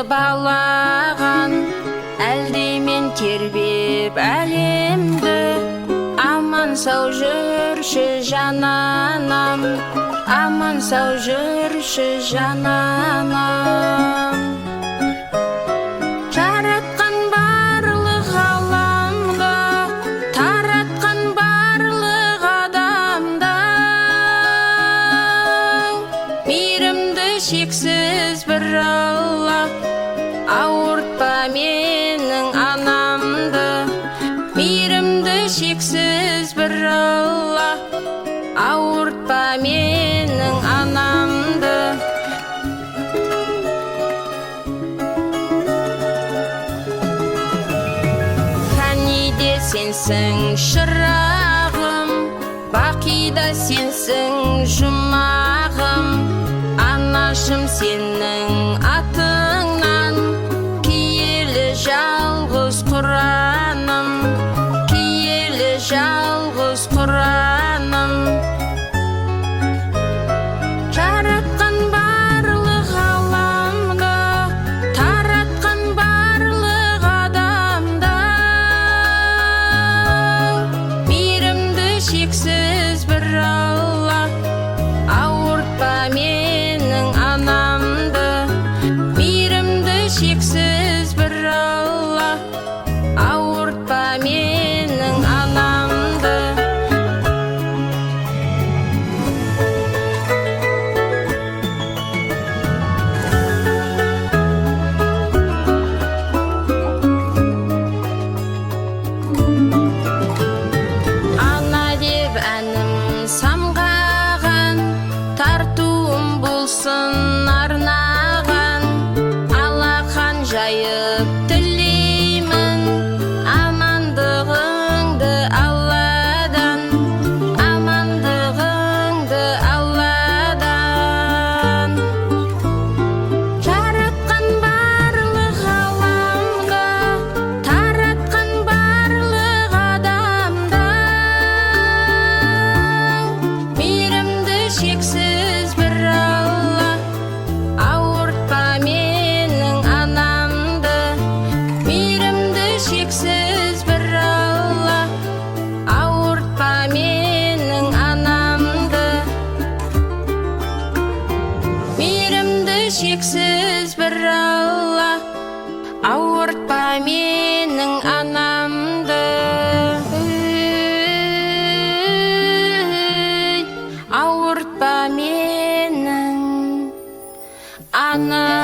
балаған, әлде мен тербеп әлемді. Аман сау жүрші жананам, аман сау жүрші жананам. Жаратқан барлық ғаламда, таратқан барлық адамда, мейірімді шексіз бір Алла, ауыртпа менің анамды. Мейірімді шексіз бір Алла, ауыртпа менің анамды. Фәниде сенсің шырағым, бақида сенсің жұмағым. Анашым сенің атыңнан, киелі жалғыз Құраным, киелі жалғыз Құраным. Жаратқан барлық ғаламда, таратқан барлық адамда, мейірімді шексіз бір Алла, ауыртпа менің анамды. Мейірімді шексіз бір Алла, ауыртпа менің анамды. Ана деп әнім самғаған, тартуым болсын арнаған. Алақан жайып тілеймін, амандығыңды Алладан, амандығыңды Алладан. Жаратқан барлық ғаламда, таратқан барлық адамда, мейірімді шексіз бір Алла, ауыртпа менің анамды. Мейірімді шексіз бір Алла, ауыртпа менің анамды. Мейірімді шексіз бір Алла, ауыртпа менің анамды. Ауыртпа менің анамды.